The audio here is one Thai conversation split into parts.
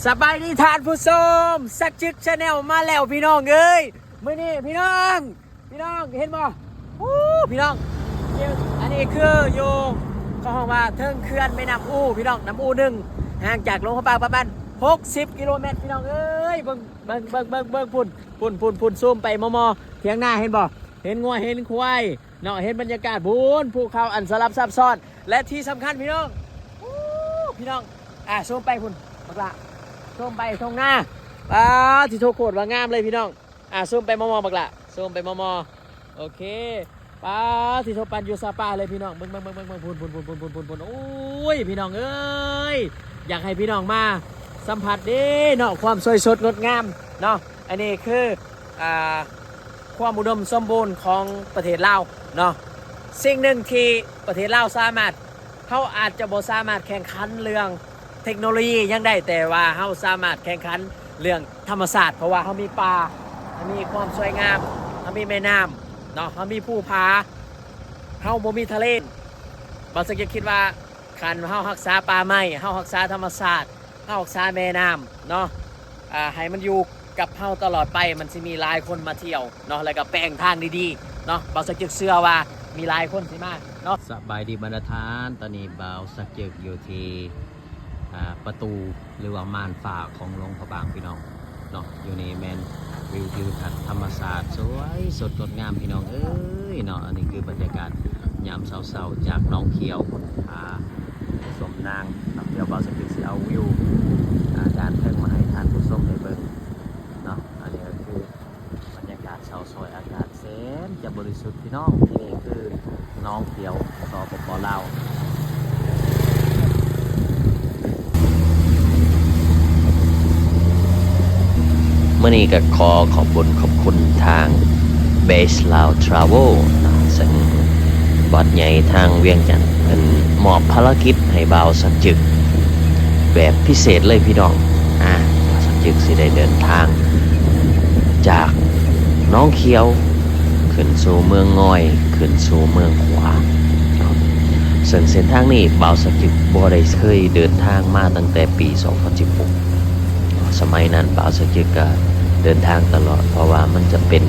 สบายดีทานผู้ชมสักจึกชาแนลมาแล้วพี่น้องเอ้ยมื่อนี้พี่น้องเห็นบ่พี่น้องอันนี้คืออยู่เขาห้องว่าเทิงเขื่อนแม่น้ำอูพี่น้องน้ำอูหนึ่งห่างจากโรงพยาบาลประมาณ60 กิโลเมตรพี่น้องเอ้ยเบิ่งพุ่นซูมไปมอเถียงหน้าเห็นบ่เห็นงัวเห็นควายเนาะเห็นบรรยากาศบุญภูเขาอันสลับซับซ้อนและที่สำคัญพี่น้องซูมไปพุ่นบักละซูมไปตรงหน้าที่โทโคตรว่างามเลยพี่น้องซูมไปมอบักละซูมไปมอโอเคที่โทปันอยู่ซาปาเลยพี่น้องเบิ่งพุ่นโอ้ยพี่น้องเอ้ยอยากให้พี่น้องมาสัมผัสดิเนาะความสวยสดงดงามเนาะอันนี้คือความอุดมสมบูรณ์ของประเทศลาวเนาะสิ่งหนึ่งที่ประเทศลาวสามารถเขาอาจจะบ่สามารถแข่งขันเรื่องเทคโนโลยียังได้แต่ว่าเขาสามารถแข่งขันเรื่องธรรมศาสตร์เพราะว่าเขามีป่าเขามีความสวยงามเขามีแม่น้ำเนาะเขามีภูผาเขาบ่มีทะเลบางสักจะคิดว่าคันเขารักษาป่าไม้เขารักษาธรรมศาสตร์เขารักษาแม่น้ำเนาะให้มันอยู่กับเฮาตลอดไปมันสิมีหลายคนมาเที่ยวเนาะแล้วก็แปลงทางดีๆเนาะบางสักจะเชื่อว่ามีหลายคนสิมาเนาะสบายดีบรรดาทานตอนนี้บ่าวสักจึกอยู่ที่ประตูหรือว่าม่านฟ้าของโรงพยาบาลพี่น้องเนาะอยู่นี่แมนวิวทิวทัศน์ธรรมศาสตร์สวยสดงดงามพี่น้องเอ้ยเนาะอันนี้คือบรรยากาศยามเช้าๆจากน้องเขียวสมนางเดี๋ยวบ่าวสักจึกสิเอาวิวด้านเทิงมาให้ทานผู้ชมได้เบิ่งเนาะอันนี้ก็คือบรรยากาศเช้าสวยอากาศแสนจะบริสุทธิ์พี่น้องที่นี่คือน้องเขียวสปป.ลาวเมื่อนี้ก็ขอบคุณทาง Base Lao Travel ซึ่งบอสใหญ่ทางเวียงจันทร์เป็นมอบภารกิจให้บ่าวสักจึกแบบพิเศษเลยพี่น้องบ่าวสักจึกสิได้เดินทางจากน้องเขียวขึ้นสู่เมืองง่อยขึ้นสู่เมืองขวาซึ่งเส้นทางนี้บ่าวสักจึกบ่ได้เคยเดินทางมาตั้งแต่ปี 2016 สมัยนั้นบ่าวสักจึกก็เดินทางตลอดเพราะว่ามันจะเป็น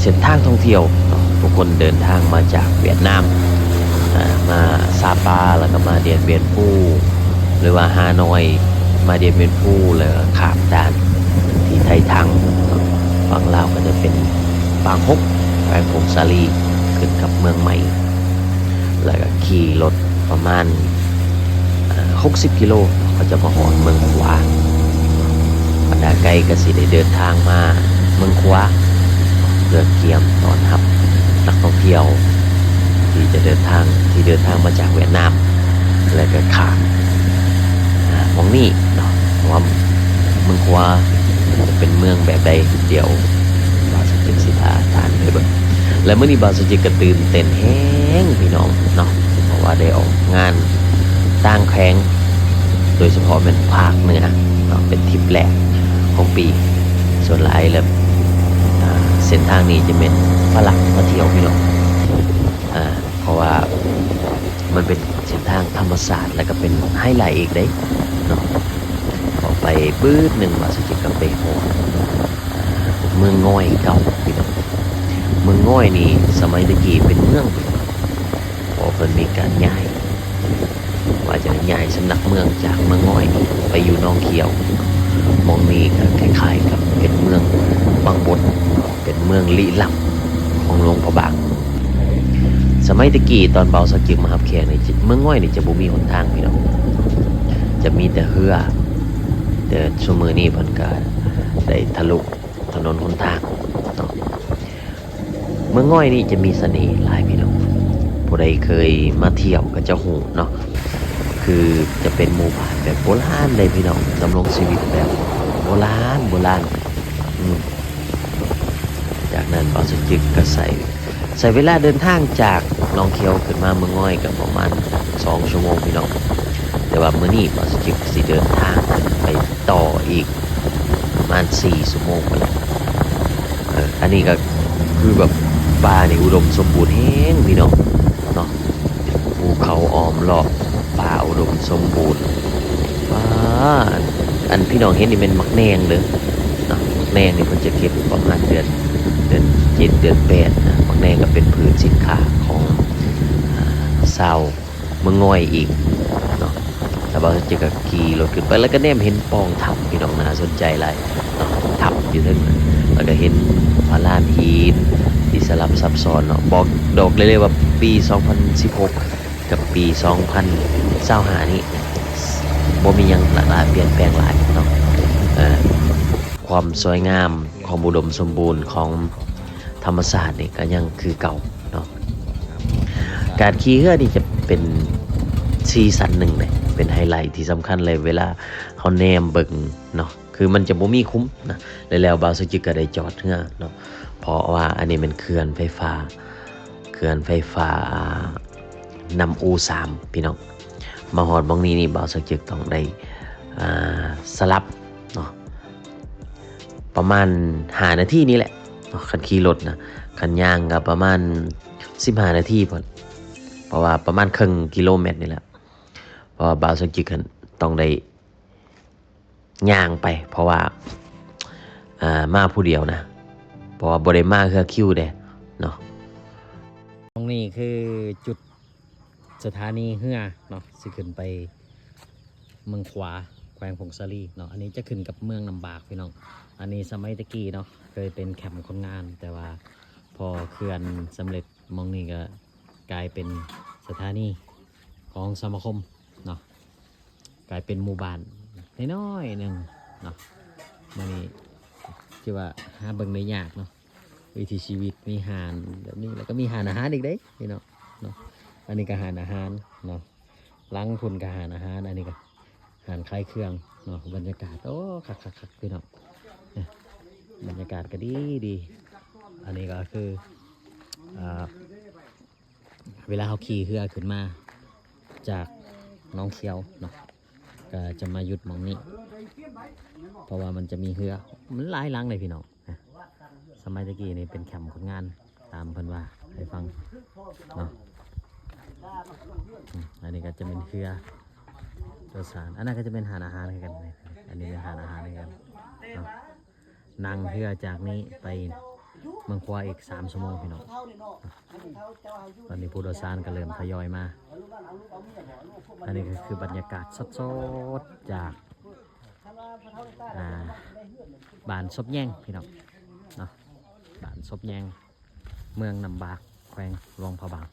เส้นทางท่องเที่ยวทุกคนเดินทางมาจากเวียดนามมาซาปาแล้วก็มาเดียนเบียนปูหรือว่าฮานอยมาเดียนเบียนปูแล้วก็ข้ามด่านที่ไทยทังฝั่งลาวก็จะเป็นบางฮกไปพงศาลีขึ้นกับเมืองใหม่แล้วก็ขี่รถประมาณ60 กิโลก็จะมาหอดเมืองขวาบรรดาไกลก็สิได้เดินทางมาเมืองขวาเรือเกียมตอนรับนักท่องเที่ยวที่เดินทางมาจากเวียดนามแล้วก็ข้ามมองนี่เนาะว่าเมืองขวาจะเป็นเมืองแบบใดเดี๋ยวบ่าวสักจึกสิพาทานไปเบิ่งและเมื่อนี้บ่าวสักจึกก็ตื่นเต้นแฮงพี่น้องเนาะเพราะว่าได้ออกงานต่างแข้งโดยเฉพาะเป็นภาคเหนือเป็นทริปแรกของปีส่วนหลายแล้วเส้นทางนี้จะเป็นฝรั่งมาเที่ยวพี่น้องเพราะว่ามันเป็นเส้นทางธรรมศาสตร์แล้วก็เป็นไฮไลท์อีกได้เนาะออกไปปื๊ดหนึ่งว่าสุจิกับไปโหเมืองง่อยเก่าพี่น้องเมืองง่อยนี่สมัยตะกี้เป็นเมืองพอเพิ่นมีการย้ายว่าจะย้ายสำนักเมืองจากเมืองง่อยไปอยู่หนองเขียวมองนี่ก็คล้ายๆกับเป็นเมืองบางบดเป็นเมืองลี้ลับของหลวงพระบางสมัยตะกี้ตอนเบาสักจึกมาหับแขกในเมืองง่อยนี่จะบ่มีหนทางพี่น้องจะมีแต่เรือแต่ชั่วมือนี้เพิ่นก็ได้ทะลุถนนหนทางเนาะเมืองง่อยนี่จะมีเสน่ห์หลายพี่น้องผู้ใดเคยมาเที่ยวก็จะฮู้เนาะคือจะเป็นหมู่บ้านแบบโบราณเลยพี่น้องดำรงชีวิตแบบโบราณจากนั้นบ่าวสักจึกก็ใส่เวลาเดินทางจากหนองเขียวขึ้นมาเมืองง่อยก็ประมาณ2 ชั่วโมงพี่น้องแต่ว่ามื้อนี้บ่าวสักจึกสิเดินทางไปต่ออีกประมาณ4 ชั่วโมงไปแล้วอันนี้ก็คือแบบป่านี่อุดมสมบูรณ์แฮงพี่น้องเนาะภูเขาอ้อมรอบป่าอุดมสมบูรณ์ อันพี่น้องเห็นนี่เป็นมักแนงเด้อเนาะมักแนงนี่เพิ่นจะเก็บประมาณเดือน7เดือน8นะมักแนงก็เป็นพืชสินค้าของชาวเมืองง่อยอีกเนาะแล้วบางทีก็ขี่รถขึ้นไปแล้วก็แนมเห็นปองถ้ำพี่น้องน่าสนใจหลายเนาะถ้ำอยู่เทิงนั้นแล้วก็เห็นพลานหินที่สลับซับซ้อนเนาะบอกดอกเลยว่าปี2016กับปี2025นี้บ่มีหยังหลายเปลี่ยนแปลงหลายเนาะความสวยงามความอุดมสมบูรณ์ของธรรมชาตินี่ก็ยังคือเก่าเนาะการขี่เรือนี่จะเป็นซีซั่นหนึ่งเลยเป็นไฮไลท์ที่สำคัญเลยเวลาเขาแนมเบิ่งเนาะคือมันจะบ่มีคุ้มนะแล้วบาวสจิกก็ได้จอดเรือเนาะเพราะว่าอันนี้เป็นเขื่อนไฟฟ้านำอู3พี่น้องมาฮอดบางนี้นี่บาวสจิกต้องได้สลับเนาะประมาณ5นาทีนี่แหละเนาะคันขี่รถนะคันย่างก็ประมาณ15นาทีพอเพราะว่าประมาณครึ่งกิโลเมตรนี่แหละเพราะว่าบาวสจิกต้องได้ย่างไปเพราะว่ามาผู้เดียวนะเพราะว่าบ่ได้มาคือคิวเด้เนาะตรงนี้คือจุดสถานีเรือเนาะสิขึ้นไปเมืองขวาแขวงพงศาลีเนาะอันนี้จะขึ้นกับเมืองลำบากพี่น้องอันนี้สมัยตะกี้เนาะเคยเป็นแคมป์คนงานแต่ว่าพอเขื่อนสำเร็จมองนี่ก็กลายเป็นสถานีของสมาคมเนาะกลายเป็นหมู่บ้านน้อยๆหนึ่งเนาะมันนี่ที่ว่าหาเบิ่งได้ยากเนาะวิถีชีวิตมีหานแบบนี้แล้วก็มีหานอาหารอีกเด้พี่เนาะอันนี้ก็หานอาหารเนาะล้างทุนกับหานอาหารอันนี้ก็หานคลายเครื่องเนาะบรรยากาศโอ้คักพี่เนาะบรรยากาศก็ดีอันนี้ก็คือเวลาเขาขี่เรือขึ้นมาจากน้องเขียวเนาะก็จะมาหยุดมองนี้เพราะว่ามันจะมีเรือมันหลายหลังเลยพี่น้องสมัยตะกี้นี่เป็นแคมป์คนงานตามเพิ่นว่าให้ฟังเนาะอันนี้ก็จะเป็นเรือโดยสารอันนั้นก็จะเป็นหาดอาหารกันอันนี้เป็นหาดอาหารกันเนาะนั่งเรือจากนี้ไปเมืองควาอีก3 ชั่วโมงพี่น้องตอนนี้ผู้โดยสารก็เริ่มทยอยมาอันนี้ก็คือบรรยากาศสดๆจากบ้านซบแยงพี่น้องเนาะบ้านซบแยงเมืองนำบากแขวงหลวงพระบาง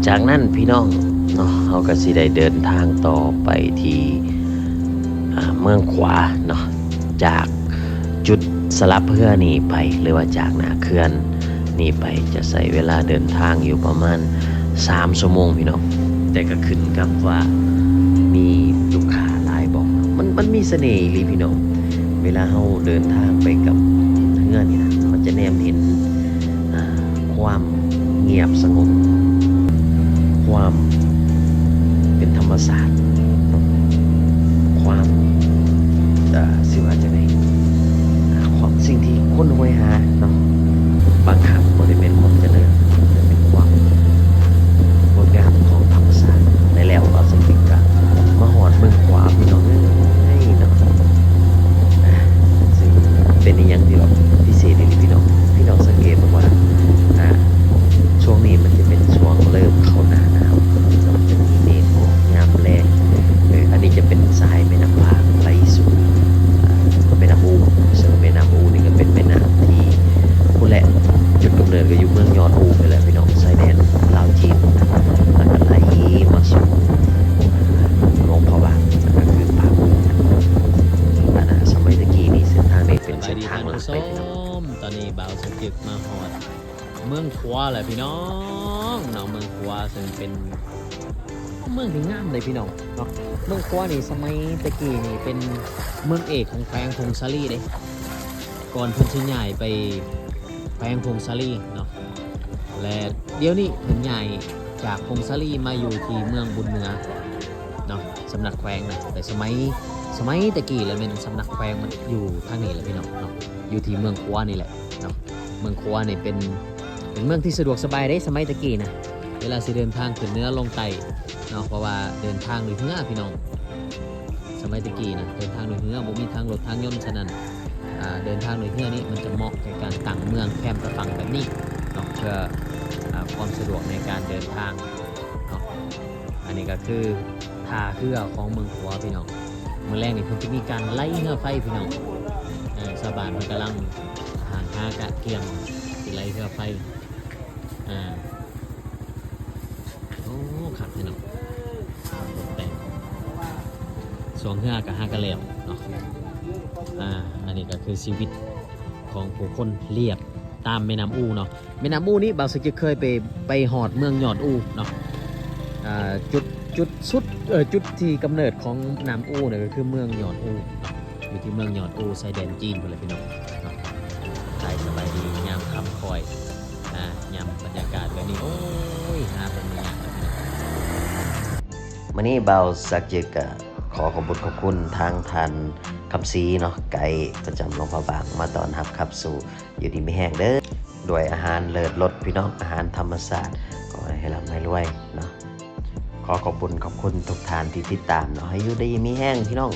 จากนั้นพี่น้องเนาะเราก็สิได้เดินทางต่อไปที่เมืองขวาเนาะจากจุดสลับเพื่อนี่ไปหรือว่าจากหน้าเขื่อนนี่ไปจะใช้เวลาเดินทางอยู่ประมาณ3 ชั่วโมงพี่น้องแต่ก็ขึ้นกับว่ามีลูกค้าหลายบอกมันมีเสน่ห์เลยพี่น้องเวลาเราเดินทางไปกับเพื่อนนี่นะมันจะแนมเห็นความเงียบสงบความเป็นธรรมศาสตร์ความสิว่าจะไหนความสิ่งที่คนหวยหาเนาะบางครั้งบริเวณความเจริญจะเป็นความงดงามของธรรมศาสตร์ในแล้วเอาสิ่งที่กันมาหอดเมืองขวาพี่น้องให้เนาะซึ่งเป็นอย่างที่แบบพิเศษเลยพี่น้องสังเกตบอกว่าช่วงนี้มันจะเป็นช่วงเริ่มเข้าหน้าหนาวมันจะมีเมฆออกยามแรงอันนี้จะเป็นสายแม่น้ำพาไหลสู่แม่น้ำอูซึ่งแม่น้ำอูนี่ก็เป็นแม่น้ำที่ผู้แหละจุดกำเนิดก็อยู่เมืองยอนอูไปแหละพี่น้องชายแดนลาวจีนแล้วก็ไหลมาสู่หลวงพระบางก็คือปากอูสมัยตะกี้นี่เส้นทางนี้เป็นเส้นทางหลักเลยพี่น้องตอนนี้บ่าวสกิดมาฮอดเมืองขวาแหละพี่น้องเนาะเมืองขวาซึ่งเป็นเมืองที่งามเลยพี่น้องเนาะเมืองขวานี่สมัยตะกี้นี่เป็นเมืองเอกของแขวงพงศาลีเด้ก่อนเพิ่นสิย้ายไปแขวงพงศาลีเนาะและเดี๋ยวนี้เพิ่นย้ายจากพงศาลีมาอยู่ที่เมืองบุญเหนือเนาะสำนักแขวงนะแต่สมัยตะกี้แล้วเป็นสำนักแขวงมันอยู่ทางนี้แหละพี่น้องเนาะอยู่ที่เมืองขวานี่แหละเนาะเมืองขวานี่เป็น เป็นเมืองที่สะดวกสบายได้สมัยตะกี้นะเวลาสิเดินทางขึ้นเหนือลงใต้เนาะเพราะว่าเดินทางด้วยเรือพี่น้องสมัยตะกี้นะเดินทางด้วยเรือบ่มีทางรถทางยนต์ฉะนั้นเดินทางด้วยเรือนี่มันจะเหมาะในการตั้งเมืองแคมป์ตะฟังแบบนี้เนาะเพื่อความสะดวกในการเดินทางเนาะอันนี้ก็คือท่าเรือของเมืองขัวพี่น้องเมื่อแรกนี่เพิ่นจะมีการไล่เรือไฟพี่น้องชาวบ้านเพิ่นกำลังหากะเกียงสิไล่เรือไฟโอ้ขับพี่น้องตกแต่งสวงเรือกับฮากะแล้วเนาะอันนี้ก็คือชีวิตของผู้คนเรียบตามแม่น้ำอูเนาะแม่น้ำอูนี้บางสึกจะเคยไปหอดเมืองยอดอูเนาะจุดที่กำเนิดของน้ำอูเนี่ยก็คือเมืองยอดอูเนาะอยู่ที่เมืองยอดอูชายแดนจีนไปเลยพี่น้องเนาะใครสบายดียามค่ำคอยยามบรรยากาศแบบนี้โอ้ยเป็นอย่าง มื้อนี้เบาสักเจกะขอขอบคุณทางทันคำซีเนาะไกด์ประจำหลวงพระบางมาต้อนรับขับสู่อยู่ดีไม่แห้งเด้อด้วยอาหารเลิศรสพี่น้องอาหารธรรมชาติขอให้ร่ำให้รวยเนาะขอขอบคุณทุกท่านที่ติดตามเนาะให้อยู่ดีมีแห้งพี่น้อง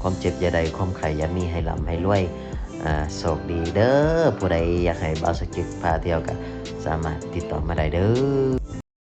ความเจ็บอย่าใดความไข่อย่ามีให้ร่ำให้รวยโชคดีเด้อผู้ใดอยากให้เบาสักเจกพาเที่ยวก็สามารถติดต่อมาได้เด้อ